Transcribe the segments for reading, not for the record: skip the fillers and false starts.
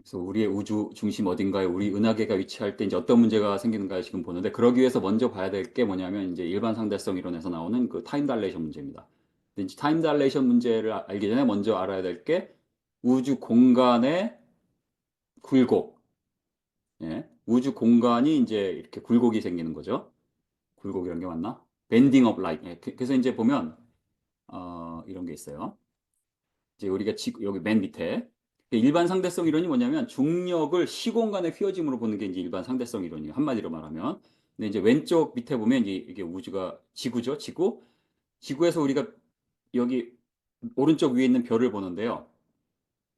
그래서 우리의 우주 중심 어딘가에 우리 은하계가 위치할 때 이제 어떤 문제가 생기는가 지금 보는데 그러기 위해서 먼저 봐야 될 게 뭐냐면 이제 일반 상대성 이론에서 나오는 그 타임 달레이션 문제입니다. 근데 이제 타임 달레이션 문제를 알기 전에 먼저 알아야 될 게 우주 공간의 굴곡. 예. 우주 공간이 이제 이렇게 굴곡이 생기는 거죠. 굴곡이란 게 맞나? 밴딩 업 라이트. 예. 그래서 이제 보면 이런 게 있어요. 이제 우리가 여기 맨 밑에 일반 상대성 이론이 뭐냐면 중력을 시공간의 휘어짐으로 보는 게 이제 일반 상대성 이론이에요. 한마디로 말하면. 근데 이제 왼쪽 밑에 보면 이게 우주가 지구죠, 지구. 지구에서 우리가 여기 오른쪽 위에 있는 별을 보는데요.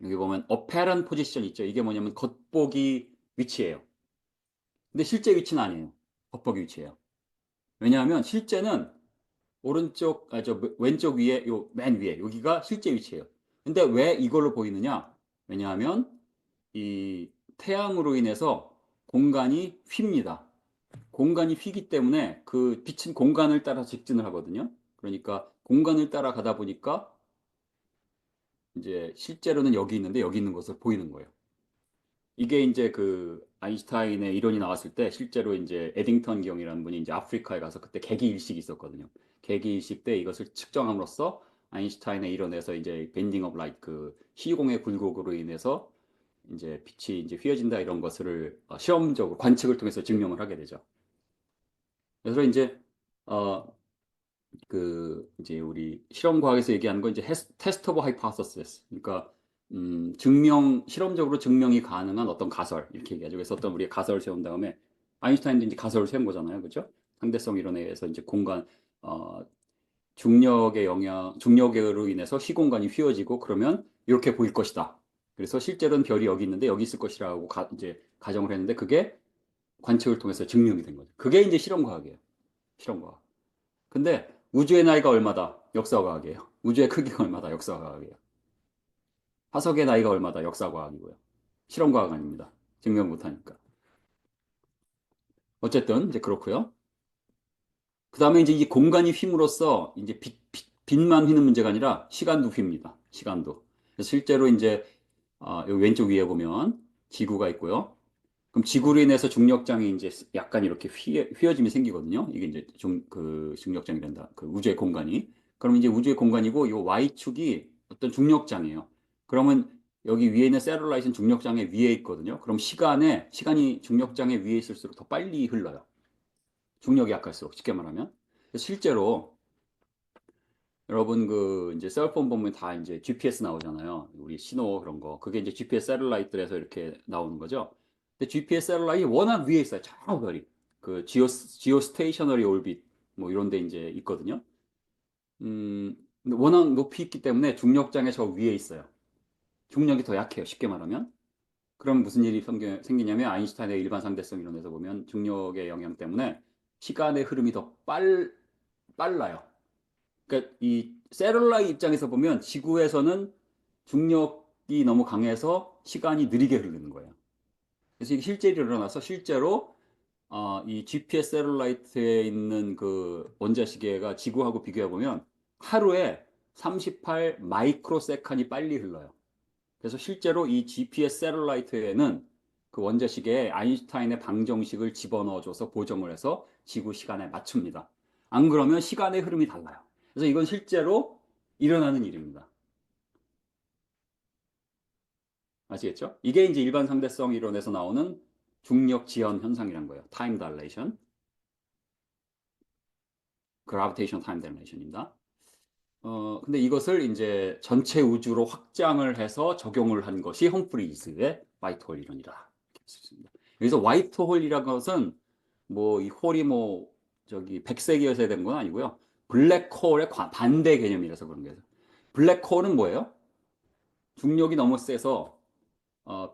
여기 보면 apparent position 있죠. 이게 뭐냐면 겉보기 위치예요. 근데 실제 위치는 아니에요. 겉보기 위치예요. 왜냐하면 실제는 저 왼쪽 위에 요 맨 위에 여기가 실제 위치예요. 근데 왜 이걸로 보이느냐? 왜냐하면 이 태양으로 인해서 공간이 휩니다. 공간이 휘기 때문에 그 빛은 공간을 따라 직진을 하거든요. 그러니까 공간을 따라 가다 보니까 이제 실제로는 여기 있는데 여기 있는 것을 보이는 거예요. 이게 이제 그 아인슈타인의 이론이 나왔을 때 실제로 이제 에딩턴 경이라는 분이 이제 아프리카에 가서 그때 개기 일식이 있었거든요. 개기 일식 때 이것을 측정함으로써 아인슈타인의 이론에서 이제 밴딩 업 라이트 그 시공의 굴곡으로 인해서 이제 빛이 이제 휘어진다 이런 것을 시험적으로 관측을 통해서 증명을 하게 되죠. 그래서 이제 어 그 이제 우리 실험 과학에서 얘기하는 건 이제 테스트 오브 하이포테시스. 그러니까 실험적으로 증명이 가능한 어떤 가설 이렇게 얘기하죠. 그래서 어떤 우리가 가설을 세운 다음에 아인슈타인도 이제 가설을 세운 거잖아요, 그렇죠? 상대성 이론에 의해서 이제 공간 어, 중력으로 인해서 시공간이 휘어지고 그러면 이렇게 보일 것이다. 그래서 실제로는 별이 여기 있는데 여기 있을 것이라고 이제 가정을 했는데 그게 관측을 통해서 증명이 된 거죠. 그게 이제 실험 과학이에요. 실험 과학. 근데 우주의 나이가 얼마다? 역사과학이에요. 우주의 크기가 얼마다? 역사과학이에요. 화석의 나이가 얼마다? 역사과학이고요. 실험과학 아닙니다. 증명 못하니까. 어쨌든 이제 그렇고요. 그 다음에 이제 이 공간이 휕으로써 이제 빛만 휘는 문제가 아니라 시간도 휩니다. 시간도. 그래서 실제로 이제 여기 왼쪽 위에 보면 지구가 있고요. 그럼 지구로 인해서 중력장이 이제 약간 이렇게 휘어짐이 생기거든요. 이게 이제 그 중력장이란다. 그 우주의 공간이. 그럼 이제 우주의 공간이고, 이 Y축이 어떤 중력장이에요. 그러면 여기 위에 있는 세럴라이트는 중력장의 위에 있거든요. 그럼 시간이 중력장의 위에 있을수록 더 빨리 흘러요. 중력이 약할수록, 쉽게 말하면. 실제로 여러분 그 이제 셀폰 보면 다 이제 GPS 나오잖아요. 우리 신호 그런 거. 그게 이제 GPS 새틀라이트에서 이렇게 나오는 거죠. 근데 GPS 새틀라이트 워낙 위에 있어요. 저 별이. 그 지오 스테이셔너리 올빗 뭐 이런 데 이제 있거든요. 근데 워낙 높이 있기 때문에 중력장에 저 위에 있어요. 중력이 더 약해요. 쉽게 말하면. 그럼 무슨 일이 생기냐면 아인슈타인의 일반 상대성 이론에서 보면 중력의 영향 때문에 시간의 흐름이 더 빨라요. 그러니까 이 세룰라의 입장에서 보면 지구에서는 중력이 너무 강해서 시간이 느리게 흐르는 거예요. 그래서 이게 실제로 일어나서 실제로 이 GPS 세룰라이트에 있는 그 원자시계가 지구하고 비교해 보면 하루에 38 마이크로 세컨이 빨리 흘러요. 그래서 실제로 이 GPS 세룰라이트에는 그 원자시계에 아인슈타인의 방정식을 집어넣어줘서 보정을 해서 지구 시간에 맞춥니다. 안 그러면 시간의 흐름이 달라요. 그래서 이건 실제로 일어나는 일입니다. 아시겠죠? 이게 이제 일반 상대성 이론에서 나오는 중력 지연 현상이란 거예요. 타임 달레이션, 그라비테이션 타임 달레이션입니다. 근데 이것을 이제 전체 우주로 확장을 해서 적용을 한 것이 험프리즈의 화이트홀 이론이다. 이렇게 볼수 있습니다. 여기서 화이트홀이라는 것은 뭐 이 홀이 뭐 저기 백색이어서 된 건 아니고요. 블랙홀의 반대 개념이라서 그런 거예요. 블랙홀은 뭐예요? 중력이 너무 세서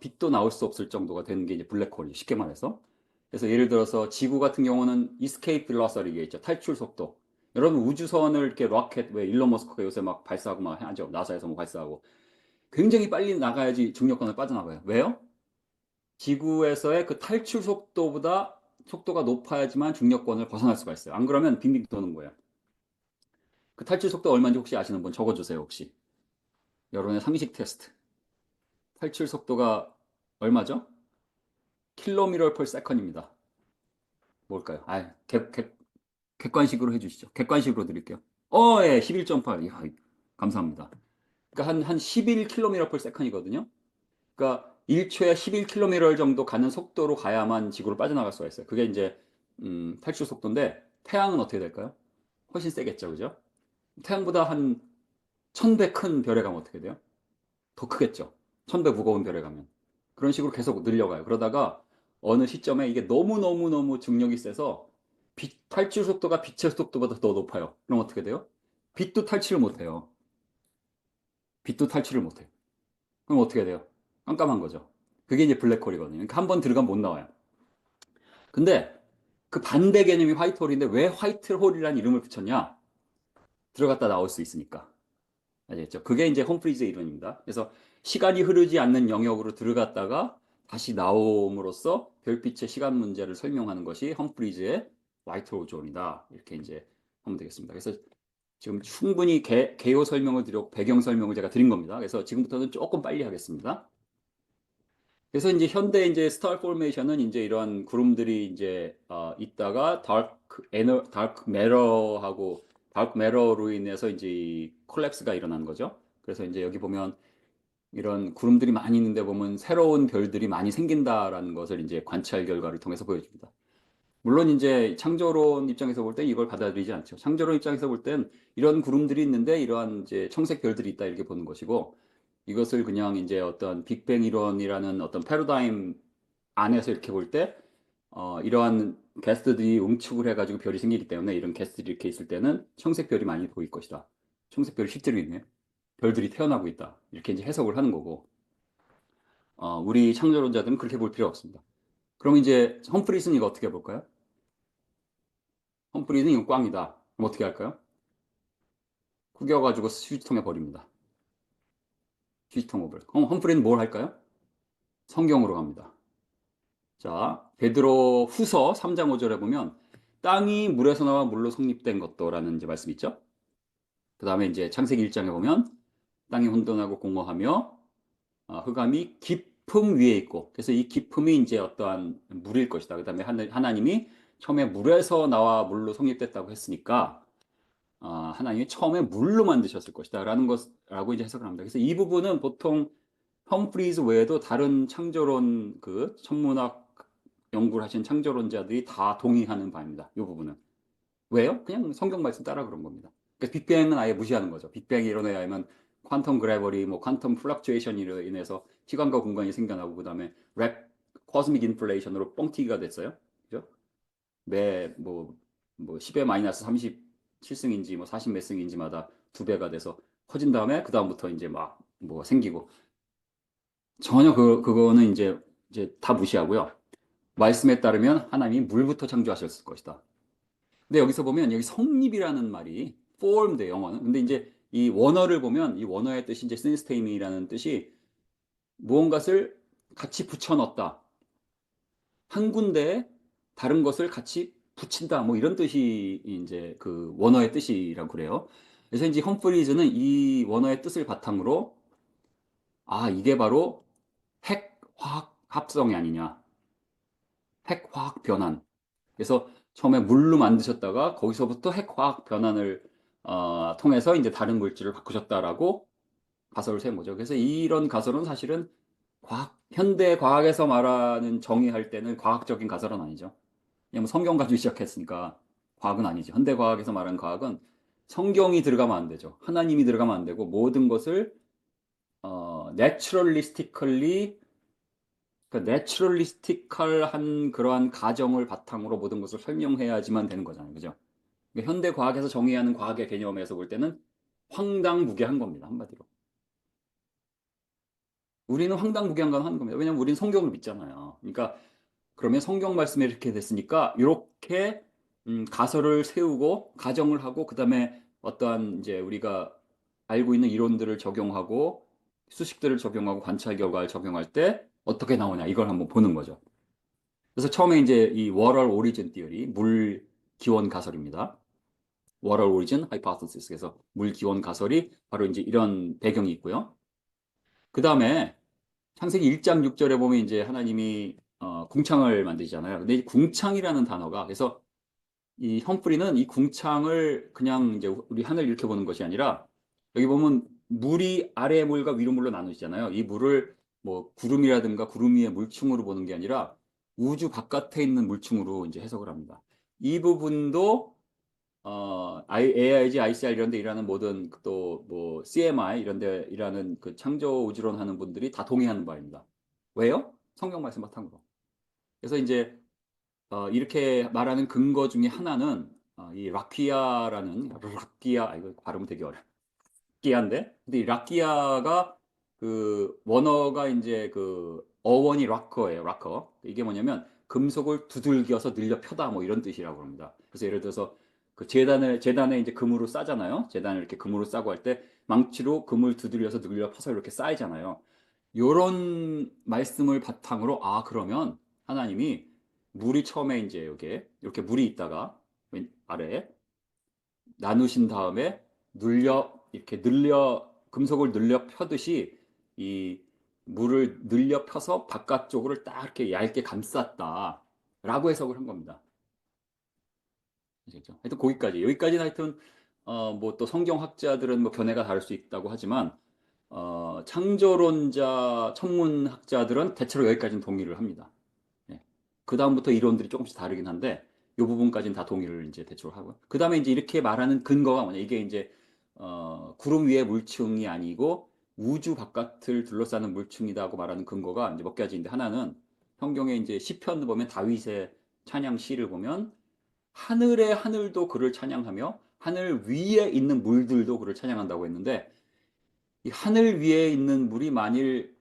빛도 나올 수 없을 정도가 되는 게 이제 블랙홀이 쉽게 말해서. 그래서 예를 들어서 지구 같은 경우는 이스케이프 벨로시티가 있죠. 탈출 속도. 여러분 우주선을 이렇게 로켓 왜 일론 머스크가 요새 막 발사하고 막 하죠. 나사에서 뭐 발사하고 굉장히 빨리 나가야지 중력권을 빠져나가요. 왜요? 지구에서의 그 탈출 속도보다 속도가 높아야지만 중력권을 벗어날 수가 있어요. 안 그러면 빙빙 도는 거예요. 그 탈출 속도 얼마인지 혹시 아시는 분 적어주세요. 혹시 여러분의 상식 테스트. 탈출 속도가 얼마죠? 킬로미터 per second입니다. 뭘까요? 객관식으로 해주시죠. 객관식으로 드릴게요. 예, 11.8. 이야, 감사합니다. 그러니까 한 11km per second이거든요. 그러니까 1초에 11km 정도 가는 속도로 가야만 지구를 빠져나갈 수가 있어요. 그게 이제 탈출 속도인데 태양은 어떻게 될까요? 훨씬 세겠죠, 그죠? 태양보다 한 1000배 큰 별에 가면 어떻게 돼요? 더 크겠죠. 1000배 무거운 별에 가면. 그런 식으로 계속 늘려가요. 그러다가 어느 시점에 이게 너무너무너무 중력이 세서 탈출 속도가 빛의 속도보다 더 높아요. 그럼 어떻게 돼요? 빛도 탈출을 못해요. 빛도 탈출을 못해요. 그럼 어떻게 돼요? 깜깜한 거죠. 그게 이제 블랙홀이거든요. 그러니까 한 번 들어가면 못 나와요. 근데 그 반대 개념이 화이트홀인데 왜 화이트홀이라는 이름을 붙였냐? 들어갔다 나올 수 있으니까. 아시겠죠? 그게 이제 험프리즈의 이론입니다. 그래서 시간이 흐르지 않는 영역으로 들어갔다가 다시 나옴으로써 별빛의 시간 문제를 설명하는 것이 험프리즈의 화이트홀 존이다. 이렇게 이제 하면 되겠습니다. 그래서 지금 충분히 개요 설명을 드렸고 배경 설명을 제가 드린 겁니다. 그래서 지금부터는 조금 빨리 하겠습니다. 그래서 이제 현대 이제 스타 포메이션은 이제 이런 구름들이 이제 있다가 다크 매러하고 다크 매러로 인해서 이제 콜랩스가 일어난 거죠. 그래서 이제 여기 보면 이런 구름들이 많이 있는데 보면 새로운 별들이 많이 생긴다라는 것을 이제 관찰 결과를 통해서 보여줍니다. 물론 이제 창조론 입장에서 볼 때 이걸 받아들이지 않죠. 창조론 입장에서 볼 땐 이런 구름들이 있는데 이러한 이제 청색 별들이 있다 이렇게 보는 것이고 이것을 그냥 이제 어떤 빅뱅 이론이라는 어떤 패러다임 안에서 이렇게 볼 때 이러한 게스트들이 응축을 해가지고 별이 생기기 때문에 이런 게스트들이 이렇게 있을 때는 청색 별이 많이 보일 것이다. 청색 별이 실제로 있네. 별들이 태어나고 있다. 이렇게 이제 해석을 하는 거고 우리 창조론자들은 그렇게 볼 필요 없습니다. 그럼 이제 험프리스는 이거 어떻게 볼까요? 험프리는 이거 꽝이다. 그럼 어떻게 할까요? 구겨가지고 휴지통에 버립니다. 휴지통 오벌. 그럼 험프리는 뭘 할까요? 성경으로 갑니다. 자, 베드로 후서 3장 5절에 보면 땅이 물에서 나와 물로 성립된 것도라는 이제 말씀 있죠. 그 다음에 이제 창세기 1장에 보면 땅이 혼돈하고 공허하며 흑암이 깊음 위에 있고 그래서 이 깊음이 이제 어떠한 물일 것이다. 그 다음에 하나님이 처음에 물에서 나와 물로 성립됐다고 했으니까 하나님이 처음에 물로 만드셨을 것이다 라는 것라고 이제 해석을 합니다. 그래서 이 부분은 보통 험프리즈 외에도 다른 창조론 그 천문학 연구를 하신 창조론자들이 다 동의하는 바입니다. 이 부분은. 왜요? 그냥 성경 말씀 따라 그런 겁니다. 그러니까 빅뱅은 아예 무시하는 거죠. 빅뱅 이론에 의하면 ኳ텀 그래버리, 뭐 ኳ텀 플럭추에이션으로 인해서 시간과 공간이 생겨나고 그다음에 코스믹 인플레이션으로 뻥튀기가 됐어요. 그죠? 매 10의 마이너스 37승인지 뭐 40 몇 승인지마다 두 배가 돼서 커진 다음에 그다음부터 이제 막 뭐 생기고 전혀 그거는 이제 다 무시하고요. 말씀에 따르면 하나님이 물부터 창조하셨을 것이다. 근데 여기서 보면 여기 성립이라는 말이 form돼 영어는. 근데 이제 이 원어를 보면 이 원어의 뜻이 이제 시스템이라는 뜻이 무언가를 같이 붙여 넣었다. 한 군데에 다른 것을 같이 붙인다. 뭐 이런 뜻이 이제 그 원어의 뜻이라고 그래요. 그래서 이제 험프리즈는 이 원어의 뜻을 바탕으로 이게 바로 핵 화학 합성이 아니냐. 핵 화학 변환. 그래서 처음에 물로 만드셨다가 거기서부터 핵화학 변환을 통해서 이제 다른 물질을 바꾸셨다라고 가설을 세운 거죠. 그래서 이런 가설은 사실은 현대 과학에서 말하는 정의할 때는 과학적인 가설은 아니죠. 왜냐면 성경 가지고 시작했으니까 과학은 아니죠. 현대 과학에서 말하는 과학은 성경이 들어가면 안 되죠. 하나님이 들어가면 안 되고 모든 것을 naturalistically 그러니까 내추럴리스티컬한 그러한 가정을 바탕으로 모든 것을 설명해야지만 되는 거잖아요. 그죠? 그러니까 현대 과학에서 정의하는 과학의 개념에서 볼 때는 황당무계한 겁니다. 한마디로. 우리는 황당무계한 건 하는 겁니다. 왜냐하면 우리는 성경을 믿잖아요. 그러니까 그러면 성경 말씀에 이렇게 됐으니까 이렇게 가설을 세우고 가정을 하고 그다음에 어떠한 이제 우리가 알고 있는 이론들을 적용하고 수식들을 적용하고 관찰 결과를 적용할 때 어떻게 나오냐 이걸 한번 보는 거죠. 그래서 처음에 이제 이 워럴 오리진 티어리, 물 기원 가설입니다. 워럴 오리진 하이포테시스. 그래서 물 기원 가설이 바로 이제 이런 배경이 있고요. 그 다음에 창세기 1장 6절에 보면 이제 하나님이 궁창을 만드시잖아요. 근데 이 궁창이라는 단어가 그래서 이 험프리는 이 궁창을 그냥 이제 우리 하늘 이렇게 보는 것이 아니라 여기 보면 물이 아래 물과 위로 물로 나누시잖아요. 이 물을 뭐 구름이라든가 구름 위의 물층으로 보는 게 아니라 우주 바깥에 있는 물층으로 이제 해석을 합니다. 이 부분도 AIG, ICR 이런 데 일하는 모든 또 뭐 CMI 이런 데 일하는 그 창조 우주론 하는 분들이 다 동의하는 바입니다. 왜요? 성경 말씀 바탕으로. 그래서 이제 이렇게 말하는 근거 중에 하나는 이 락기아 이거 발음 되게 어려. 락기아인데, 근데 이 락기아가 그 원어가 이제 그 어원이 락커예요, 락커. 이게 뭐냐면 금속을 두들겨서 늘려 펴다 뭐 이런 뜻이라고 합니다. 그래서 예를 들어서 그 재단에 이제 금으로 싸잖아요. 재단을 이렇게 금으로 싸고 할 때 망치로 금을 두들려서 늘려 펴서 이렇게 쌓이잖아요. 요런 말씀을 바탕으로 그러면 하나님이 물이 처음에 이제 여기에 이렇게 물이 있다가 아래에 나누신 다음에 이렇게 금속을 늘려 펴듯이 이 물을 늘려 펴서 바깥쪽으로 딱 이렇게 얇게 감쌌다라고 해석을 한 겁니다. 아시겠죠? 하여튼 거기까지. 여기까지는 하여튼 뭐 또 성경학자들은 뭐 견해가 다를 수 있다고 하지만 창조론자 천문학자들은 대체로 여기까지는 동의를 합니다. 예. 그 다음부터 이론들이 조금씩 다르긴 한데 이 부분까지는 다 동의를 이제 대체로 하고 그 다음에 이제 이렇게 말하는 근거가 뭐냐 이게 이제 구름 위의 물층이 아니고 우주 바깥을 둘러싸는 물층이다고 말하는 근거가 이제 몇 가지인데 하나는 성경에 이제 시편 보면 다윗의 찬양 시를 보면 하늘의 하늘도 그를 찬양하며 하늘 위에 있는 물들도 그를 찬양한다고 했는데 이 하늘 위에 있는 물이 만일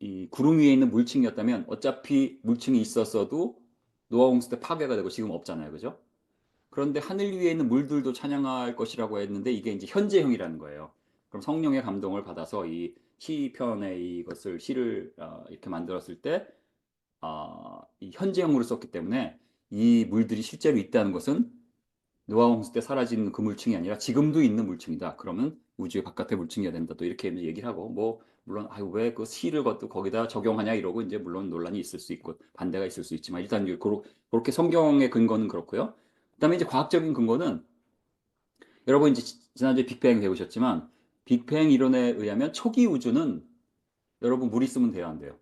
이 구름 위에 있는 물층이었다면 어차피 물층이 있었어도 노아 홍수 때 파괴가 되고 지금 없잖아요. 그죠? 그런데 하늘 위에 있는 물들도 찬양할 것이라고 했는데 이게 이제 현재형이라는 거예요. 그럼 성령의 감동을 받아서 이 시편의 이것을 시를 이렇게 만들었을 때 이 현재형으로 썼기 때문에 이 물들이 실제로 있다는 것은 노아 홍수 때 사라진 그 물층이 아니라 지금도 있는 물층이다. 그러면 우주의 바깥의 물층이어야 된다. 또 이렇게 얘기를 하고 뭐 물론 왜 그 시를 것도 거기다 적용하냐 이러고 이제 물론 논란이 있을 수 있고 반대가 있을 수 있지만 일단 그렇게 성경의 근거는 그렇고요. 그다음에 이제 과학적인 근거는 여러분 이제 지난주에 빅뱅 배우셨지만 빅뱅 이론에 의하면 초기 우주는 여러분 물 있으면 돼요, 안 돼요?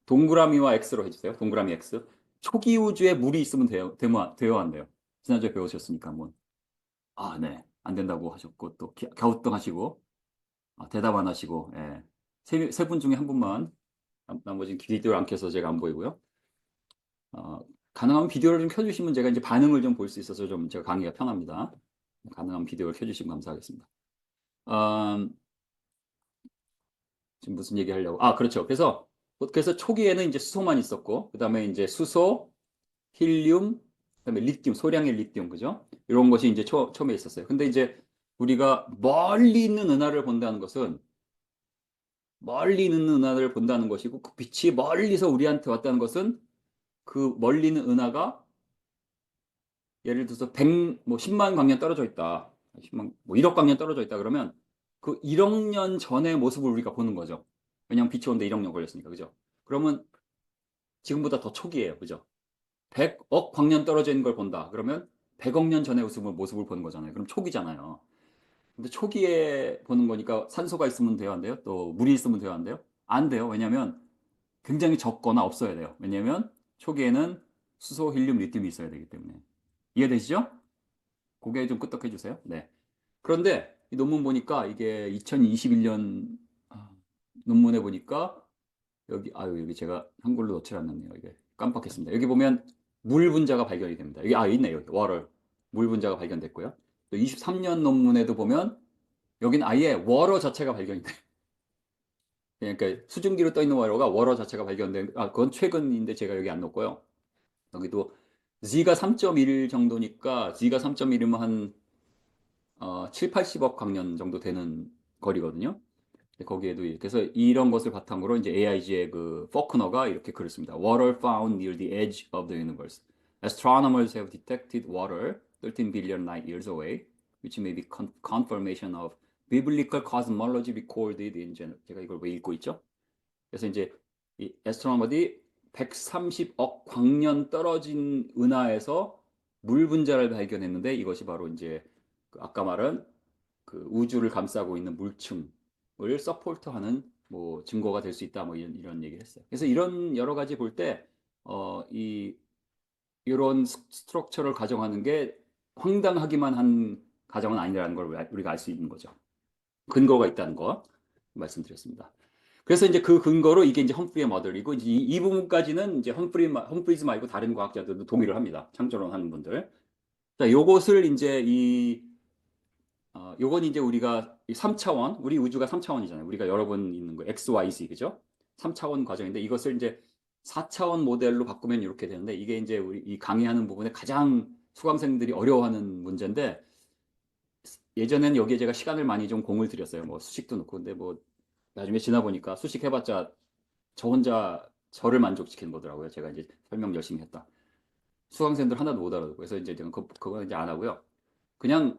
동그라미와 X로 해주세요. 동그라미 X. 초기 우주에 물이 있으면 돼요, 안 돼요? 지난주에 배우셨으니까 뭐. 네. 안 된다고 하셨고, 또 갸우뚱하시고, 대답 안 하시고, 예. 세 분 중에 한 분만, 나머지는 비디오를 안 켜서 제가 안 보이고요. 어, 가능하면 비디오를 좀 켜주시면 제가 이제 반응을 좀 볼 수 있어서 좀 제가 강의가 편합니다. 가능하면 비디오를 켜주시면 감사하겠습니다. 음, 지금 무슨 얘기 하려고? 그렇죠. 그래서 초기에는 이제 수소만 있었고, 그 다음에 이제 수소, 힐륨, 그다음에 리튬, 소량의 리튬, 그죠? 이런 것이 이제 처음에 있었어요. 근데 이제 우리가 멀리 있는 은하를 본다는 것은 멀리 있는 은하를 본다는 것이고 그 빛이 멀리서 우리한테 왔다는 것은 그 멀리 있는 은하가 예를 들어서 10만 광년 떨어져 있다. 10만, 뭐 1억 광년 떨어져 있다 그러면 그 1억 년 전의 모습을 우리가 보는 거죠. 왜냐하면 빛이 오는데 1억 년 걸렸으니까, 그죠? 그러면 지금보다 더 초기예요, 그죠? 100억 광년 떨어져 있는 걸 본다. 그러면 100억 년 전의 모습을 보는 거잖아요. 그럼 초기잖아요. 근데 초기에 보는 거니까 산소가 있으면 돼요, 안 돼요? 또 물이 있으면 돼요, 안 돼요? 안 돼요. 왜냐하면 굉장히 적거나 없어야 돼요. 왜냐하면 초기에는 수소, 힐륨, 리튬이 있어야 되기 때문에. 이해되시죠? 고개 좀 끄덕해 주세요. 네. 그런데 이 논문 보니까 이게 2021년 논문에 보니까 여기 제가 한글로 넣지 않았네요. 이게 깜빡했습니다. 여기 보면 물 분자가 발견이 됩니다. 여기, 있네요. 여기, 워럴. 물 분자가 발견됐고요. 또 23년 논문에도 보면 여긴 아예 워러 자체가 발견이 돼요. 그러니까 수증기로 떠 있는 워러 자체가 발견된, 그건 최근인데 제가 여기 안 넣었고요. 여기도 Z가 3.1 정도니까 Z가 3.1이면 한 7, 80억 광년 정도 되는 거리거든요. 거기에도 그래서 이런 것을 바탕으로 이제 AIG의 그 포크너가 이렇게 글을 씁니다. Water found near the edge of the universe. Astronomers have detected water 13 billion light years away, which may be confirmation of biblical cosmology recorded in 제가 이걸 왜 읽고 있죠? 그래서 이제 이 애스트로너머들이 130억 광년 떨어진 은하에서 물 분자를 발견했는데 이것이 바로 이제 그 아까 말한 그 우주를 감싸고 있는 물층을 서포트하는 뭐 증거가 될 수 있다 뭐 이런 얘기를 했어요. 그래서 이런 여러 가지 볼 때 이 이런 스트럭처를 가정하는 게 황당하기만 한 가정은 아니라는 걸 우리가 알 수 있는 거죠. 근거가 있다는 거 말씀드렸습니다. 그래서 이제 그 근거로 이게 이제 험프리의 머들이고 이제 이 부분까지는 이제 험프리즈 말고 다른 과학자들도 동의를 합니다. 창조론 하는 분들. 자, 요것을 이제 요건 이제 우리가 3차원, 우리 우주가 3차원이잖아요. 우리가 여러 번 있는 거, X, Y, Z, 그죠? 3차원 과정인데 이것을 이제 4차원 모델로 바꾸면 이렇게 되는데 이게 이제 우리 이 강의하는 부분에 가장 수강생들이 어려워하는 문제인데 예전엔 여기에 제가 시간을 많이 좀 공을 들였어요. 뭐 수식도 넣고. 근데 뭐 나중에 지나 보니까 수식 해봤자 저 혼자 저를 만족시키는 거더라고요. 제가 이제 설명 열심히 했다. 수강생들 하나도 못 알아듣고. 그래서 이제 저는 그거 이제 안 하고요. 그냥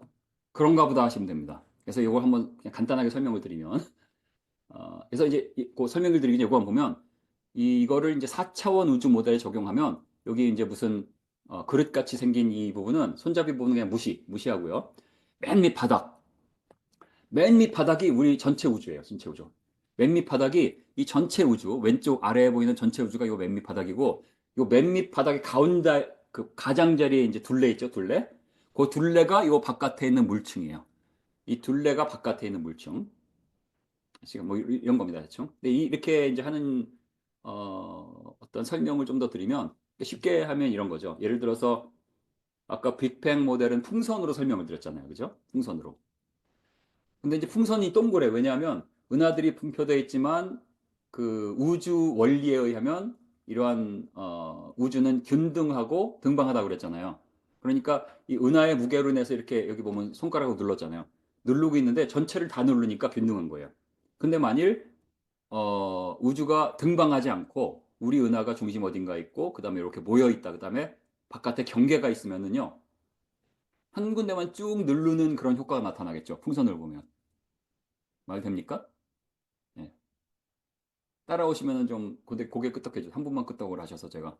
그런가 보다 하시면 됩니다. 그래서 이걸 한번 그냥 간단하게 설명을 드리면, 그래서 이제 그 설명을 드리기 전에 이거 한번 보면, 이거를 이제 4차원 우주 모델에 적용하면, 여기 이제 무슨, 그릇같이 생긴 이 부분은, 손잡이 부분은 그냥 무시하고요. 맨 밑 바닥. 맨 밑 바닥이 우리 전체 우주예요. 전체 우주. 맨 밑 바닥이 이 전체 우주, 왼쪽 아래에 보이는 전체 우주가 요 맨 밑 바닥이고, 요 맨 밑 바닥의 가운데 그 가장자리에 이제 둘레 있죠, 둘레. 그 둘레가 요 바깥에 있는 물층이에요. 이 둘레가 바깥에 있는 물층. 지금 뭐 이런 겁니다, 대충. 근데 이렇게 이제 하는 어떤 설명을 좀 더 드리면 쉽게 하면 이런 거죠. 예를 들어서 아까 빅뱅 모델은 풍선으로 설명을 드렸잖아요, 그죠? 풍선으로. 근데 이제 풍선이 동그래. 왜냐하면 은하들이 분포되어 있지만 그 우주 원리에 의하면 이러한 우주는 균등하고 등방하다고 그랬잖아요. 그러니까 이 은하의 무게로 인해서 이렇게 여기 보면 손가락으로 눌렀잖아요. 누르고 있는데 전체를 다 누르니까 균등한 거예요. 근데 만일 우주가 등방하지 않고 우리 은하가 중심 어딘가 있고 그다음에 이렇게 모여 있다. 그다음에 바깥에 경계가 있으면은요. 한 군데만 쭉 누르는 그런 효과가 나타나겠죠. 풍선을 보면. 말 됩니까? 네. 따라오시면은 좀 고개 끄덕해 주세요. 한 분만 끄덕을 하셔서 제가.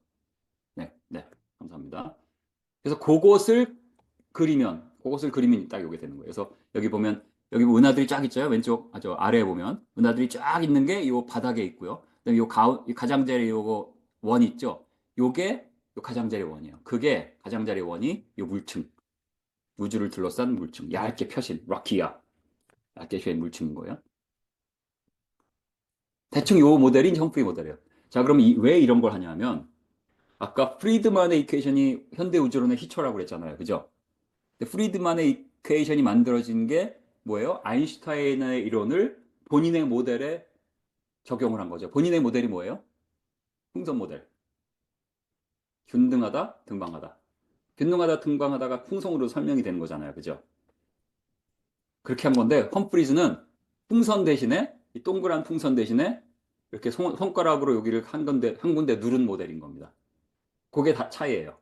네, 네. 감사합니다. 그래서 그것을 그리면 딱 이게 되는 거예요. 그래서 여기 보면 은하들이 쫙 있죠. 왼쪽, 저 아래에 보면 은하들이 쫙 있는 게 이 바닥에 있고요. 그다음에 이 가장자리 요거 원 있죠. 요게 요 가장자리 원이에요. 그게 가장자리 원이 요 물층, 우주를 둘러싼 물층, 얇게 펴신 락키야, 얇게 펴진 물층인 거예요. 대충 요 모델이 이제 험프리 모델이에요. 자, 그럼 왜 이런 걸 하냐면 아까 프리드만의 이퀘이션이 현대 우주론의 희초라고 그랬잖아요. 그죠? 근데 프리드만의 이퀘이션이 만들어진 게 뭐예요? 아인슈타인의 이론을 본인의 모델에 적용을 한 거죠. 본인의 모델이 뭐예요? 풍선 모델. 균등하다, 등방하다. 균등하다, 등방하다가 풍선으로 설명이 되는 거잖아요. 그죠? 그렇게 한 건데 험프리즈는 풍선 대신에 이 동그란 풍선 대신에 이렇게 손가락으로 여기를 한 군데 누른 모델인 겁니다. 그게 다 차이예요.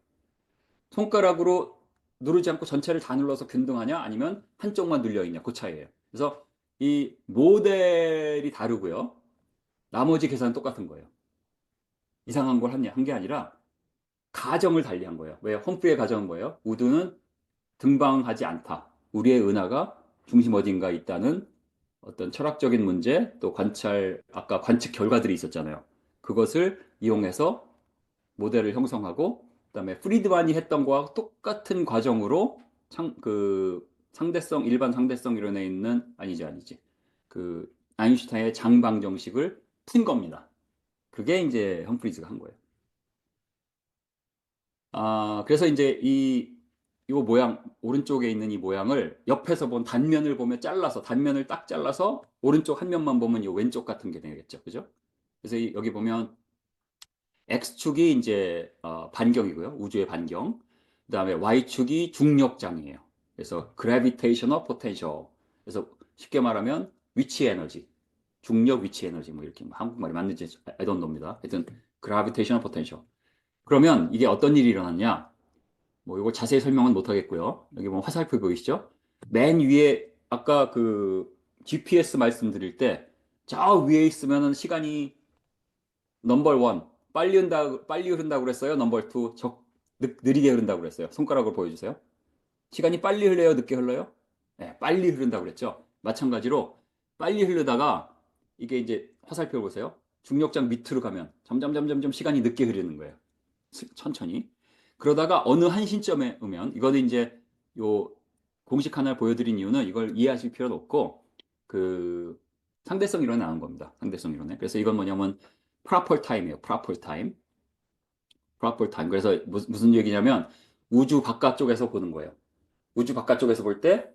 손가락으로 누르지 않고 전체를 다 눌러서 균등하냐 아니면 한쪽만 눌려 있냐 그 차이예요. 그래서 이 모델이 다르고요. 나머지 계산은 똑같은 거예요. 이상한 걸 한 게 아니라 가정을 달리한 거예요. 왜? 험프리의 가정은 뭐예요? 우주는 등방하지 않다. 우리의 은하가 중심 어딘가 있다는 어떤 철학적인 문제 또 아까 관측 결과들이 있었잖아요. 그것을 이용해서 모델을 형성하고 그다음에 프리드만이 했던 거와 똑같은 과정으로 일반 상대성 이론에 있는 아니지 그 아인슈타인의 장방 정식을 푼 겁니다. 그게 이제 험프리즈가 한 거예요. 그래서 이제 이 모양 오른쪽에 있는 이 모양을 옆에서 본 단면을 보면 단면을 딱 잘라서 오른쪽 한 면만 보면 이 왼쪽 같은 게 되겠죠, 그죠? 그래서 여기 보면 X축이 이제 반경이고요. 우주의 반경. 그다음에 Y축이 중력장이에요. 그래서 gravitational potential. 그래서 쉽게 말하면 위치 에너지. 중력 위치 에너지 뭐 이렇게 한국말이 맞는지 I don't know입니다. 하여튼 gravitational potential. 그러면 이게 어떤 일이 일어났냐? 뭐 이거 자세히 설명은 못 하겠고요. 여기 보면 화살표 보이시죠? 맨 위에 아까 그 GPS 말씀드릴 때 저 위에 있으면은 시간이 넘버 원 빨리 흐른다고 그랬어요. 넘버 투 느리게 흐른다고 그랬어요. 손가락으로 보여주세요. 시간이 빨리 흘러요, 늦게 흘러요? 네, 빨리 흐른다고 그랬죠. 마찬가지로 빨리 흐르다가 이게 이제 화살표 보세요. 중력장 밑으로 가면 점점 시간이 늦게 흐르는 거예요. 천천히. 그러다가 어느 한 시점에 오면 이거는 이제 요 공식 하나를 보여드린 이유는 이걸 이해하실 필요는 없고 그 상대성 이론에 나온 겁니다. 상대성 이론에. 그래서 이건 뭐냐면 proper time이에요. proper time. proper time. 그래서 무슨 얘기냐면 우주 바깥쪽에서 보는 거예요. 우주 바깥쪽에서 볼 때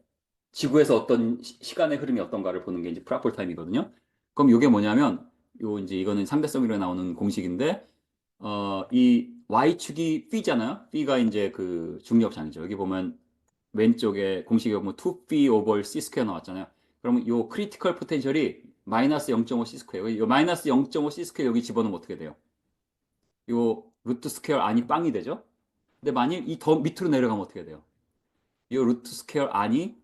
지구에서 어떤 시간의 흐름이 어떤가를 보는 게 이제 프라폴 타임이거든요. 그럼 이게 뭐냐면 요 이제 이거는 상대성 이론에 나오는 공식인데 이 y축이 p잖아요. p가 이제 그 중력장이죠. 여기 보면 왼쪽에 공식에 보면 2p over c 스퀘어 나왔잖아요. 그러면 요 크리티컬 포텐셜이 마이너스 0.5 c 스퀘어. 요 마이너스 0.5 c 스퀘어 여기 집어넣으면 어떻게 돼요? 요 루트 스퀘어 안이 빵이 되죠. 근데 만약 이 더 밑으로 내려가면 어떻게 돼요? 이 루트 스퀘어 안이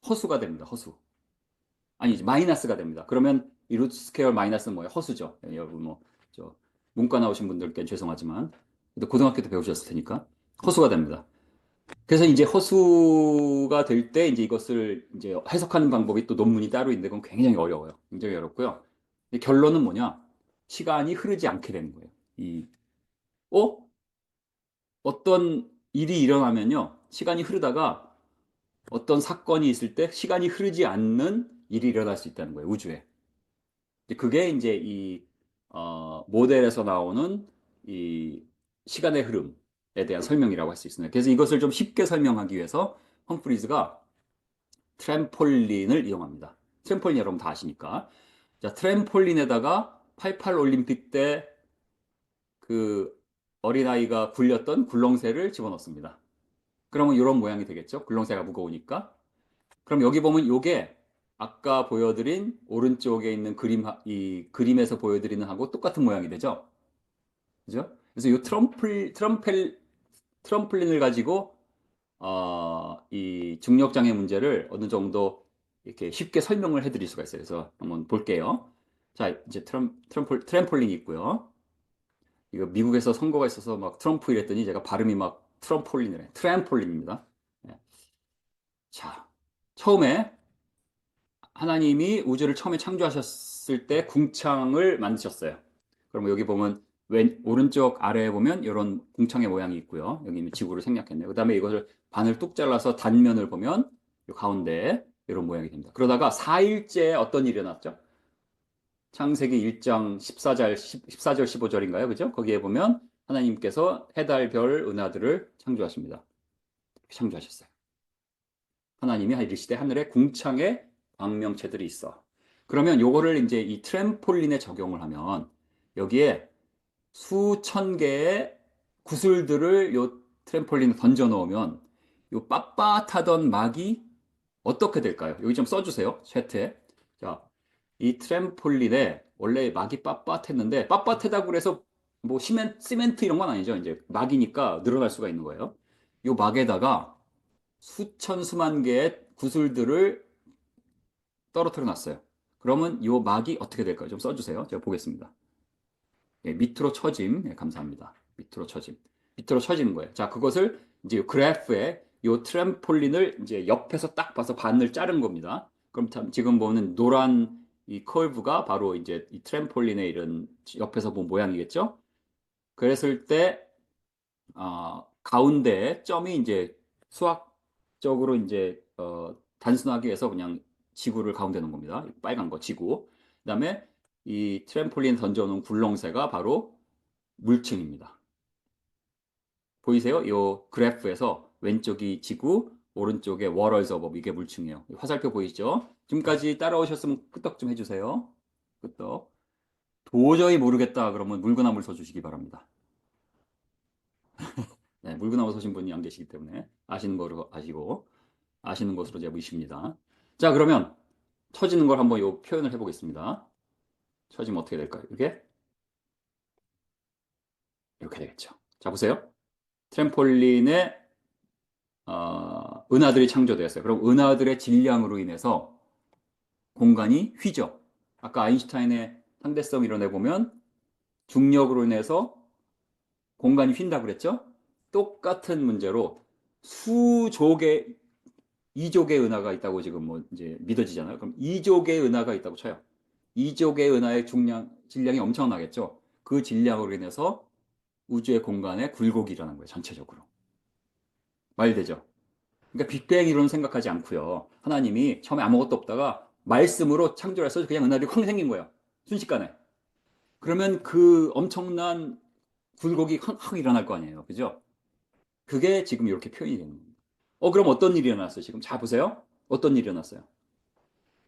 허수가 됩니다. 허수. 아니지 마이너스가 됩니다. 그러면 이 루트 스퀘어 마이너스는 뭐예요? 허수죠. 여러분 뭐저 문과 나오신 분들께 죄송하지만 또 고등학교 때 배우셨을 테니까 허수가 됩니다. 그래서 이제 허수가 될 때 이제 이것을 이제 해석하는 방법이 또 논문이 따로 있는데 그건 굉장히 어려워요. 굉장히 어렵고요. 결론은 뭐냐? 시간이 흐르지 않게 되는 거예요. 이 어? 어떤 일이 일어나면요. 시간이 흐르다가 어떤 사건이 있을 때 시간이 흐르지 않는 일이 일어날 수 있다는 거예요, 우주에. 그게 이제 이 모델에서 나오는 이 시간의 흐름에 대한 설명이라고 할 수 있습니다. 그래서 이것을 좀 쉽게 설명하기 위해서 험프리즈가 트램폴린을 이용합니다. 트램폴린 여러분 다 아시니까. 자, 트램폴린에다가 88 올림픽 때 그 어린아이가 굴렸던 굴렁쇠를 집어넣습니다. 그러면 이런 모양이 되겠죠? 굴렁쇠가 무거우니까. 그럼 여기 보면 이게 아까 보여드린 오른쪽에 있는 이 그림에서 보여드리는 하고 똑같은 모양이 되죠? 그죠? 그래서 이 트럼플린을 가지고, 이 중력장애 문제를 어느 정도 이렇게 쉽게 설명을 해드릴 수가 있어요. 그래서 한번 볼게요. 자, 이제 트램폴린이 있고요. 이거 미국에서 선거가 있어서 막 트럼프 이랬더니 제가 발음이 막 트럼폴린이래. 트램폴린입니다. 네. 자, 처음에 하나님이 우주를 처음에 창조하셨을 때 궁창을 만드셨어요. 그럼 여기 보면 오른쪽 아래에 보면 이런 궁창의 모양이 있고요. 여기 지구를 생략했네요. 그 다음에 이것을 반을 뚝 잘라서 단면을 보면 이 가운데 이런 모양이 됩니다. 그러다가 4일째 어떤 일이 일어났죠? 창세기 1장 14절 15절인가요? 그죠? 거기에 보면 하나님께서 해달 별 은하들을 창조하십니다. 창조하셨어요. 하나님이 이르시되 하늘에 궁창에 광명체들이 있어. 그러면 요거를 이제 이 트램폴린에 적용을 하면 여기에 수천 개의 구슬들을 요 트램폴린에 던져 넣으면 요 빳빳하던 막이 어떻게 될까요? 여기 좀 써주세요. 쇠퇴. 자, 이 트램폴린에 원래 막이 빳빳했는데 빳빳하다고 그래서 뭐 시멘트 이런 건 아니죠. 이제 막이니까 늘어날 수가 있는 거예요. 요 막에다가 수천 수만 개의 구슬들을 떨어뜨려 놨어요. 그러면 이 막이 어떻게 될까요? 좀 써주세요. 제가 보겠습니다. 예, 밑으로 처짐. 예, 감사합니다. 밑으로 처짐. 밑으로 처지는 거예요. 자, 그것을 이제 그래프에 이 트램폴린을 이제 옆에서 딱 봐서 반을 자른 겁니다. 그럼 참 지금 보는 노란 이 커브가 바로 이제 이 트램폴린의 이런 옆에서 본 모양이겠죠? 그랬을 때 가운데 점이 이제 수학적으로 이제 단순하게 해서 그냥 지구를 가운데 놓은 겁니다. 빨간 거 지구. 그다음에 이 트램폴린 던져놓은 굴렁쇠가 바로 물층입니다. 보이세요? 이 그래프에서 왼쪽이 지구, 오른쪽에 월얼 서버 이게 물층이에요. 화살표 보이죠? 지금까지 따라오셨으면 끄떡 좀 해주세요. 끄떡. 도저히 모르겠다 그러면 물구나물 서주시기 바랍니다. 네, 물구나무 서신 분이 안 계시기 때문에 아시는 거로 아시고 아시는 것으로 제가 믿습니다. 자, 그러면 처지는 걸 한번 요 표현을 해보겠습니다. 처지면 어떻게 될까요? 이렇게 되겠죠. 자, 보세요. 트램폴린에 은하들이 창조되었어요. 그럼 은하들의 질량으로 인해서 공간이 휘죠. 아까 아인슈타인의 상대성 이론에 보면 중력으로 인해서 공간이 휜다 그랬죠? 똑같은 문제로 수족의 2족의 은하가 있다고 지금 뭐 이제 믿어지잖아요. 그럼 2족의 은하가 있다고 쳐요. 2족의 은하의 질량이 엄청나겠죠. 그 질량으로 인해서 우주의 공간에 굴곡이 일어난 거예요. 전체적으로. 말되죠? 그러니까 빅뱅 이론은 생각하지 않고요. 하나님이 처음에 아무것도 없다가 말씀으로 창조해서 그냥 은하들이 쾅 생긴 거예요. 순식간에. 그러면 그 엄청난 굴곡이 확 일어날 거 아니에요. 그죠? 그게 지금 이렇게 표현이 되는 겁니다. 그럼 어떤 일이 일어났어요? 지금 자 보세요. 어떤 일이 일어났어요?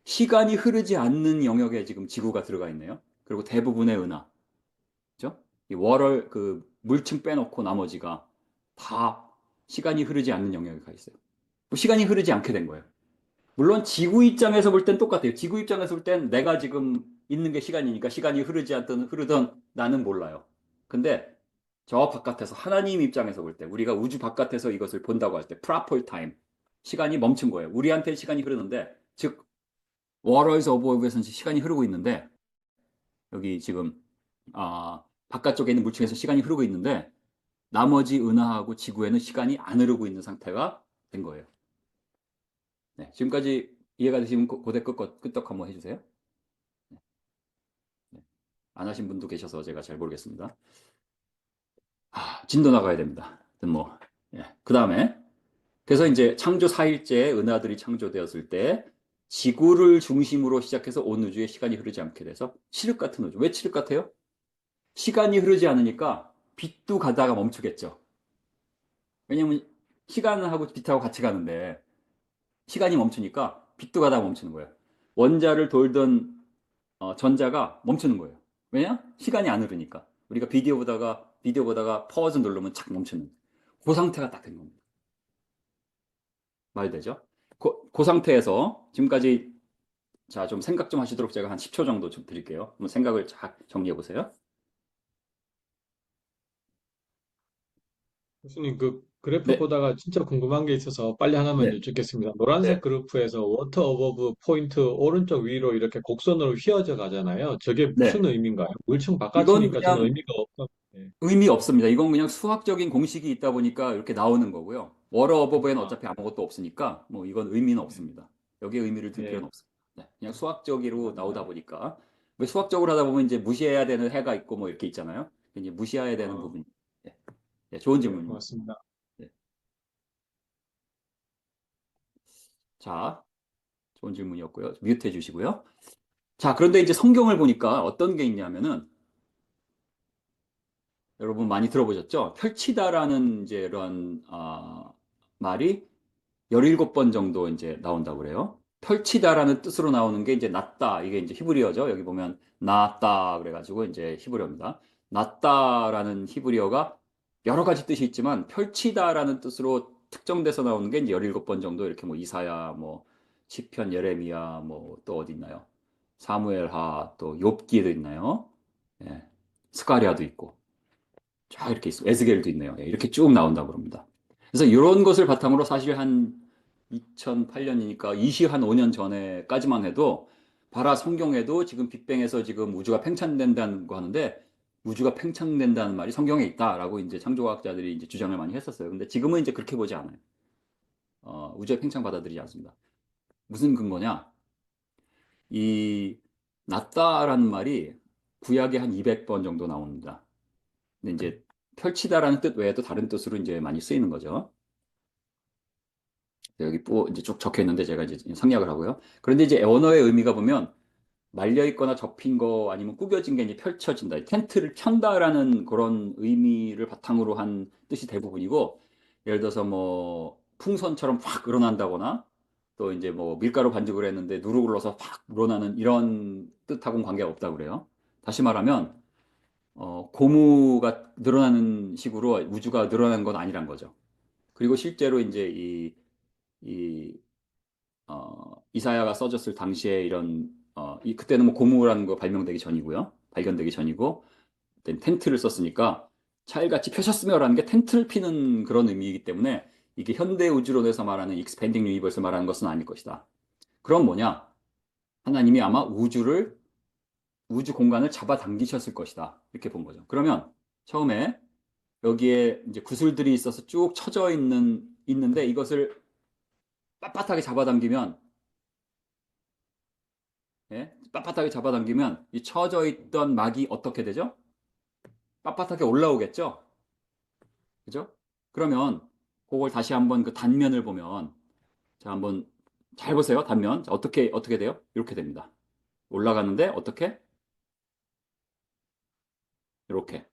시간이 흐르지 않는 영역에 지금 지구가 들어가 있네요. 그리고 대부분의 은하, 그죠? 이 월을 그 물층 빼놓고 나머지가 다 시간이 흐르지 않는 영역에 가 있어요. 시간이 흐르지 않게 된 거예요. 물론 지구 입장에서 볼 땐 똑같아요. 지구 입장에서 볼 땐 내가 지금 있는 게 시간이니까 시간이 흐르지 않든 흐르든 나는 몰라요. 근데 저 바깥에서 하나님 입장에서 볼 때 우리가 우주 바깥에서 이것을 본다고 할 때 proper time 시간이 멈춘 거예요. 우리한테 시간이 흐르는데 즉 waters above에서는 시간이 흐르고 있는데 여기 지금 바깥쪽에 있는 물층에서 시간이 흐르고 있는데 나머지 은하하고 지구에는 시간이 안 흐르고 있는 상태가 된 거예요. 네, 지금까지 이해가 되시면 고대 끄떡 한번 해주세요. 네, 네. 안 하신 분도 계셔서 제가 잘 모르겠습니다. 진도 나가야 됩니다. 뭐, 예. 그 다음에 그래서 이제 창조 4일째에 은하들이 창조되었을 때 지구를 중심으로 시작해서 온 우주에 시간이 흐르지 않게 돼서 칠흑 같은 우주. 왜 칠흑 같아요? 시간이 흐르지 않으니까 빛도 가다가 멈추겠죠. 왜냐면 시간하고 빛하고 같이 가는데 시간이 멈추니까 빛도 가다가 멈추는 거예요. 원자를 돌던 전자가 멈추는 거예요. 왜냐? 시간이 안 흐르니까. 우리가 비디오 보다가 퍼즈 누르면 착 멈추는 그 상태가 딱 된 겁니다. 말되죠? 그 상태에서 지금까지 자, 좀 생각 좀 하시도록 제가 한 10초 정도 좀 드릴게요. 한번 생각을 쫙 정리해 보세요. 교수님, 그 그래프 네, 보다가 진짜 궁금한 게 있어서 빨리 하나만 네, 여쭙겠습니다. 노란색 네, 그래프에서 워터 어버브 포인트 오른쪽 위로 이렇게 곡선으로 휘어져 가잖아요. 저게 네. 무슨 의미인가요? 물층 이건 바깥이니까 저는 그냥 의미가 없던. 네. 의미 없습니다. 이건 그냥 수학적인 공식이 있다 보니까 이렇게 나오는 거고요. 월어 어버브에는 아, 어차피 아무것도 없으니까 뭐 이건 의미는 네. 없습니다. 여기에 의미를 둘 네, 필요는 없습니다. 네, 그냥 수학적으로 나오다 감사합니다. 보니까 왜 수학적으로 하다 보면 이제 무시해야 되는 해가 있고 뭐 이렇게 있잖아요. 이제 무시해야 되는 아, 부분이. 네, 네, 좋은 네, 질문입니다. 고맙습니다. 네. 자, 좋은 질문이었고요. 뮤트해 주시고요. 자, 그런데 이제 성경을 보니까 어떤 게 있냐면은 여러분 많이 들어보셨죠? 펼치다라는 이제 이런 말이 17번 정도 이제 나온다고 그래요. 펼치다라는 뜻으로 나오는 게 이제 낫다. 이게 이제 히브리어죠. 여기 보면 낫다 그래가지고 이제 히브리어입니다. 낫다라는 히브리어가 여러 가지 뜻이 있지만 펼치다라는 뜻으로 특정돼서 나오는 게 이제 17번 정도 이렇게 뭐 이사야, 뭐 시편, 예레미야, 뭐 또 어디 있나요? 사무엘하, 또 욥기도 있나요? 예. 스가랴도 있고. 쫙 이렇게 있어. 에스겔도 있네요. 예, 이렇게 쭉 나온다고 그럽니다. 그래서 이런 것을 바탕으로 사실 한 2008년이니까 20한 5년 전에까지만 해도 바라 성경에도 지금 빅뱅에서 지금 우주가 팽창된다는 거 하는데 우주가 팽창된다는 말이 성경에 있다라고 이제 창조과학자들이 이제 주장을 많이 했었어요. 근데 지금은 이제 그렇게 보지 않아요. 우주의 팽창 받아들이지 않습니다. 무슨 근거냐? 이 낫다라는 말이 구약에 한 200번 정도 나옵니다. 근데 이제 펼치다라는 뜻 외에도 다른 뜻으로 이제 많이 쓰이는 거죠. 여기 이제 쭉 적혀 있는데 제가 이제 생략을 하고요. 그런데 이제 언어의 의미가 보면 말려 있거나 접힌 거 아니면 구겨진 게 이제 펼쳐진다. 텐트를 편다라는 그런 의미를 바탕으로 한 뜻이 대부분이고 예를 들어서 뭐 풍선처럼 확 우러난다거나 또 이제 뭐 밀가루 반죽을 했는데 누룩을 넣어서 확 우러나는 이런 뜻하고는 관계가 없다고 그래요. 다시 말하면 고무가 늘어나는 식으로 우주가 늘어나는 건 아니란 거죠. 그리고 실제로 이제 이, 이사야가 써졌을 당시에 이런, 그때는 뭐 고무라는 거 발명되기 전이고요. 발견되기 전이고, 그때 텐트를 썼으니까 차일같이 펴셨으며라는 게 텐트를 피는 그런 의미이기 때문에 이게 현대 우주론에서 말하는 익스펜딩 유니버스 말하는 것은 아닐 것이다. 그럼 뭐냐? 하나님이 아마 우주 공간을 잡아당기셨을 것이다. 이렇게 본 거죠. 그러면 처음에 여기에 이제 구슬들이 있어서 쭉 쳐져 있는데 이것을 빳빳하게 잡아당기면, 예? 빳빳하게 잡아당기면 이 쳐져 있던 막이 어떻게 되죠? 빳빳하게 올라오겠죠? 그죠? 그러면 그걸 다시 한번 그 단면을 보면, 자, 한번 잘 보세요. 단면. 자, 어떻게 돼요? 이렇게 됩니다. 올라가는데 어떻게? 이렇게.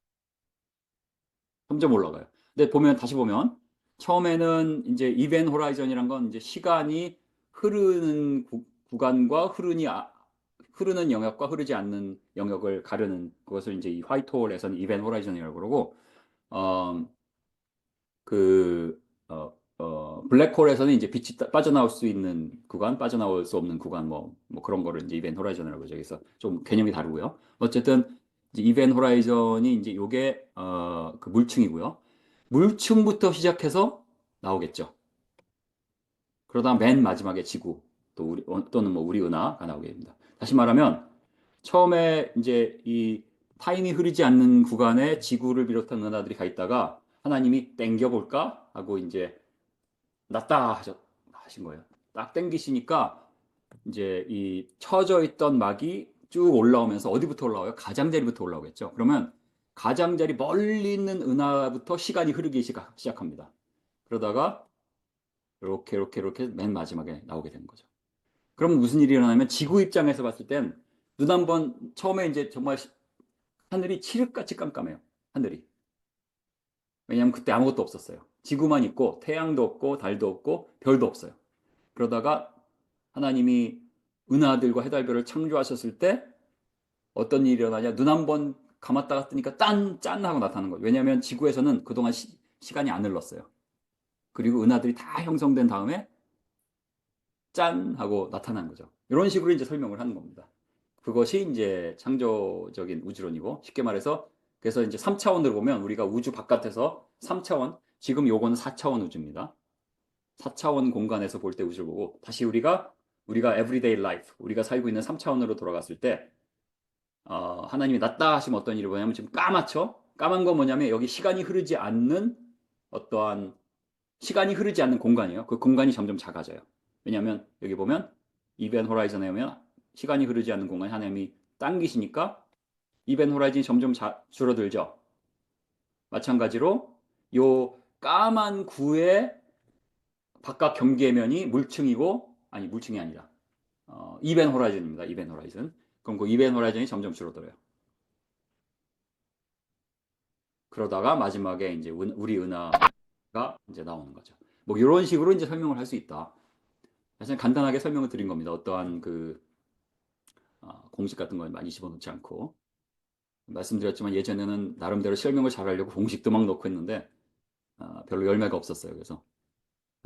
점점 올라가요. 근데 다시 보면, 처음에는 이제 이벤 호라이전이란 건 이제 시간이 흐르는 구간과 흐르는 영역과 흐르지 않는 영역을 가르는 그것을 이제 이 화이트홀에서는 이벤 호라이전이라고 그러고, 어, 그, 블랙홀에서는 이제 빛이 빠져나올 수 있는 구간, 빠져나올 수 없는 구간, 뭐 그런 거를 이제 이벤트 호라이전이라고 그러죠. 그래서 좀 개념이 다르고요. 어쨌든, 이제 이벤트 호라이전이 이제 요게, 그 물층이고요. 물층부터 시작해서 나오겠죠. 그러다 맨 마지막에 지구, 또는 뭐 우리 은하가 나오게 됩니다. 다시 말하면, 처음에 이제 이 타임이 흐르지 않는 구간에 지구를 비롯한 은하들이 가 있다가 하나님이 땡겨볼까 하고 이제 낫다 하신 거예요. 딱 땡기시니까 이제 이 쳐져 있던 막이 쭉 올라오면서 어디부터 올라와요? 가장자리부터 올라오겠죠. 그러면 가장자리 멀리 있는 은하부터 시간이 흐르기 시작합니다. 그러다가 이렇게 맨 마지막에 나오게 되는 거죠. 그럼 무슨 일이 일어나면 지구 입장에서 봤을 땐 눈 한번 처음에 이제 정말 하늘이 칠흑같이 깜깜해요. 하늘이. 왜냐하면 그때 아무것도 없었어요. 지구만 있고 태양도 없고 달도 없고 별도 없어요. 그러다가 하나님이 은하들과 해달별을 창조하셨을 때 어떤 일이 일어나냐? 눈 한번 감았다가 뜨니까 짠 하고 나타나는 거예요. 왜냐하면 지구에서는 그동안 시간이 안 흘렀어요. 그리고 은하들이 다 형성된 다음에 짠 하고 나타난 거죠. 이런 식으로 이제 설명을 하는 겁니다. 그것이 이제 창조적인 우주론이고, 쉽게 말해서 그래서 이제 3차원으로 보면 우리가 우주 바깥에서 3차원, 지금 요거는 4차원 우주입니다. 4차원 공간에서 볼 때 우주를 보고, 다시 우리가 everyday life, 우리가 살고 있는 3차원으로 돌아갔을 때, 하나님이 낫다 하시면 어떤 일이 뭐냐면 지금 까맣죠? 까만 건 뭐냐면 여기 어떠한 시간이 흐르지 않는 공간이에요. 그 공간이 점점 작아져요. 왜냐하면 여기 보면 이벤 호라이즌에 오면 시간이 흐르지 않는 공간에 하나님이 당기시니까 이벤 호라이즌이 점점 줄어들죠. 마찬가지로 요 까만 구의 바깥 경계면이 물층이 아니라 이벤 호라이즌입니다. 이벤 호라이즌. 그럼 그 이벤 호라이즌이 점점 줄어들어요. 그러다가 마지막에 이제 우리 은하가 이제 나오는 거죠. 뭐 이런 식으로 이제 설명을 할 수 있다. 사실 간단하게 설명을 드린 겁니다. 어떠한 공식 같은 걸 많이 집어넣지 않고. 말씀드렸지만 예전에는 나름대로 설명을 잘하려고 공식도 막 넣고 했는데 별로 열매가 없었어요. 그래서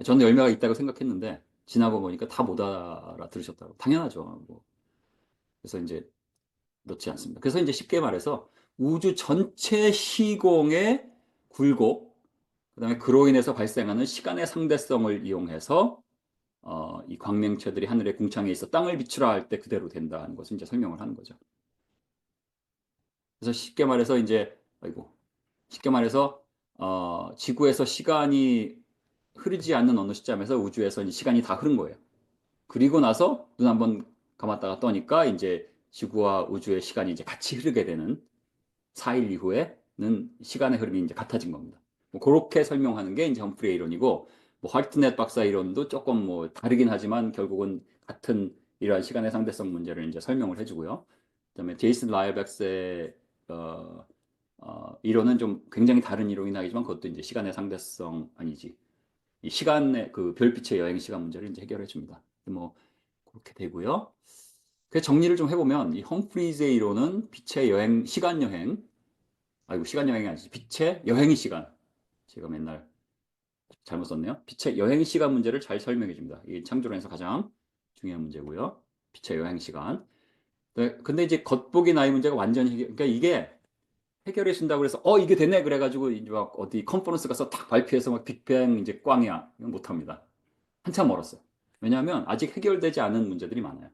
저는 열매가 있다고 생각했는데 지나고 보니까 다 못 알아들으셨다고. 당연하죠. 뭐. 그래서 이제 넣지 않습니다. 그래서 이제 쉽게 말해서 우주 전체 시공의 굴곡, 그다음에 그로 인해서 발생하는 시간의 상대성을 이용해서 이 광명체들이 하늘의 궁창에 있어 땅을 비추라 할 때 그대로 된다는 것을 이제 설명을 하는 거죠. 그래서 쉽게 말해서 지구에서 시간이 흐르지 않는 어느 시점에서 우주에서 이제 시간이 다 흐른 거예요. 그리고 나서 눈 한번 감았다가 떠니까 이제 지구와 우주의 시간이 이제 같이 흐르게 되는 4일 이후에는 시간의 흐름이 이제 같아진 겁니다. 뭐 그렇게 설명하는 게 이제 험프리의 이론이고, 뭐 할트넷 박사 이론도 조금 뭐 다르긴 하지만 결국은 같은 이러한 시간의 상대성 문제를 이제 설명을 해주고요. 그다음에 제이슨 라이백스의 이론은 좀 굉장히 다른 이론이긴 하지만 그것도 이제 시간의 상대성 아니지. 이 시간의 그 별빛의 여행 시간 문제를 이제 해결해 줍니다. 뭐 그렇게 되고요. 그 정리를 좀 해보면 이 험프리즈의 이론은 빛의 여행, 시간 여행, 시간 여행이 아니지. 빛의 여행 시간. 제가 맨날 잘못 썼네요. 빛의 여행 시간 문제를 잘 설명해 줍니다. 이 창조론에서 가장 중요한 문제고요. 빛의 여행 시간. 네, 근데 이제 겉보기 나이 문제가 완전히 그러니까 이게 해결해 준다고 그래서 이게 됐네 그래가지고 이제 막 어디 컨퍼런스 가서 딱 발표해서 막 빅뱅 이제 꽝이야 이건 못합니다. 한참 멀었어요. 왜냐하면 아직 해결되지 않은 문제들이 많아요.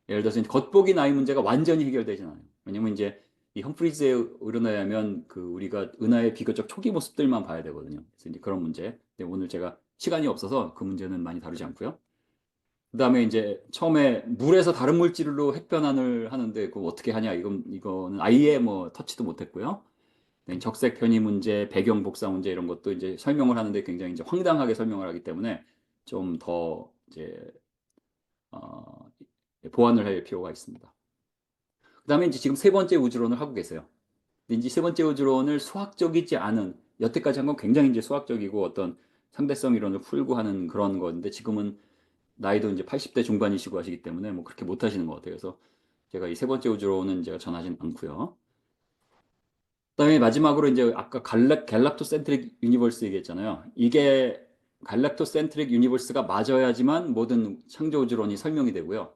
예를 들어서 이제 겉보기 나이 문제가 완전히 해결되진 않아요. 왜냐면 이제 이 험프리즈의 의론에 하면 그 우리가 은하의 비교적 초기 모습들만 봐야 되거든요. 그래서 이제 그런 문제. 근데 오늘 제가 시간이 없어서 그 문제는 많이 다루지 않고요. 그다음에 이제 처음에 물에서 다른 물질로 핵변환을 하는데 그거 어떻게 하냐? 이거는 아예 뭐 터치도 못했고요. 네, 적색 편의 문제, 배경 복사 문제 이런 것도 이제 설명을 하는데 굉장히 이제 황당하게 설명을 하기 때문에 좀 더 이제 어, 보완을 할 필요가 있습니다. 그다음에 이제 지금 세 번째 우주론을 하고 계세요. 근데 이제 세 번째 우주론을 수학적이지 않은 여태까지 한 건 굉장히 이제 수학적이고 어떤 상대성 이론을 풀고 하는 그런 건데 지금은 나이도 이제 80대 중반이시고 하시기 때문에 뭐 그렇게 못 하시는 것 같아요. 그래서 제가 이 세 번째 우주론은 제가 전하진 않고요. 그다음에 마지막으로 이제 아까 갤락토 센트릭 유니버스 얘기했잖아요. 이게 갤락토 센트릭 유니버스가 맞아야지만 모든 창조 우주론이 설명이 되고요.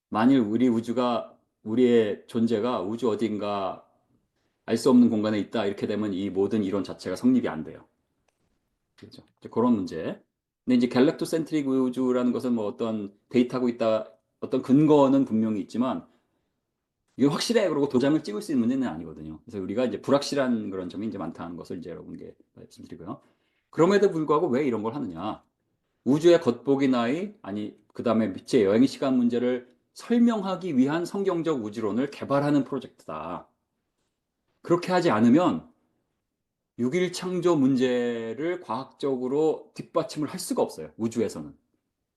만일 우리 우주가 우리의 존재가 우주 어딘가 알 수 없는 공간에 있다 이렇게 되면 이 모든 이론 자체가 성립이 안 돼요. 그렇죠. 이제 그런 문제. 근데 이제 갤락토 센트릭 우주라는 것은 뭐 어떤 데이트하고 있다 어떤 근거는 분명히 있지만 이게 확실해 그러고 도장을 찍을 수 있는 문제는 아니거든요. 그래서 우리가 이제 불확실한 그런 점이 이제 많다는 것을 이제 여러분께 말씀드리고요. 그럼에도 불구하고 왜 이런 걸 하느냐? 우주의 겉보기 나이 아니 그다음에 빛의 여행 시간 문제를 설명하기 위한 성경적 우주론을 개발하는 프로젝트다. 그렇게 하지 않으면 6일 창조 문제를 과학적으로 뒷받침을 할 수가 없어요. 우주에서는.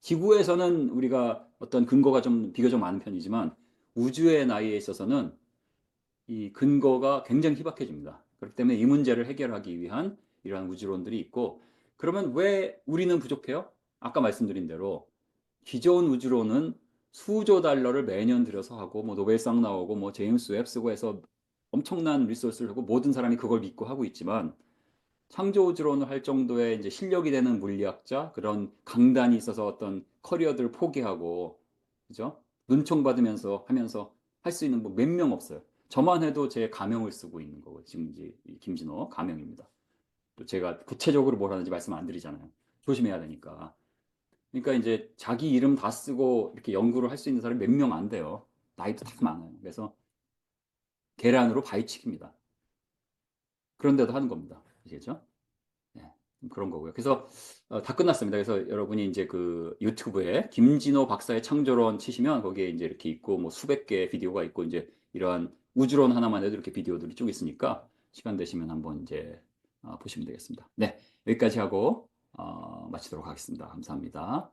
지구에서는 우리가 어떤 근거가 좀 비교적 많은 편이지만 우주의 나이에 있어서는 이 근거가 굉장히 희박해집니다. 그렇기 때문에 이 문제를 해결하기 위한 이러한 우주론들이 있고 그러면 왜 우리는 부족해요? 아까 말씀드린 대로 기존 우주론은 수조 달러를 매년 들여서 하고 뭐 노벨상 나오고 뭐 제임스 웹 쓰고 해서 엄청난 리소스를 하고 모든 사람이 그걸 믿고 하고 있지만 창조우주론을 할 정도의 이제 실력이 되는 물리학자 그런 강단이 있어서 어떤 커리어들을 포기하고 그죠? 눈총 받으면서 하면서 할 수 있는 뭐 몇 명 없어요. 저만 해도 제 가명을 쓰고 있는 거고 지금 이제 이 김진호 가명입니다. 또 제가 구체적으로 뭘 하는지 말씀 안 드리잖아요. 조심해야 되니까. 그러니까 이제 자기 이름 다 쓰고 이렇게 연구를 할 수 있는 사람이 몇 명 안 돼요. 나이도 다 많아요. 그래서 계란으로 바위치기입니다. 그런데도 하는 겁니다. 아시겠죠? 네, 그런 거고요. 그래서 다 끝났습니다. 그래서 여러분이 이제 그 유튜브에 김진호 박사의 창조론 치시면 거기에 이제 이렇게 있고 뭐 수백 개의 비디오가 있고 이제 이러한 우주론 하나만 해도 이렇게 비디오들이 쭉 있으니까 시간 되시면 한번 이제 보시면 되겠습니다. 네, 여기까지 하고 마치도록 하겠습니다. 감사합니다.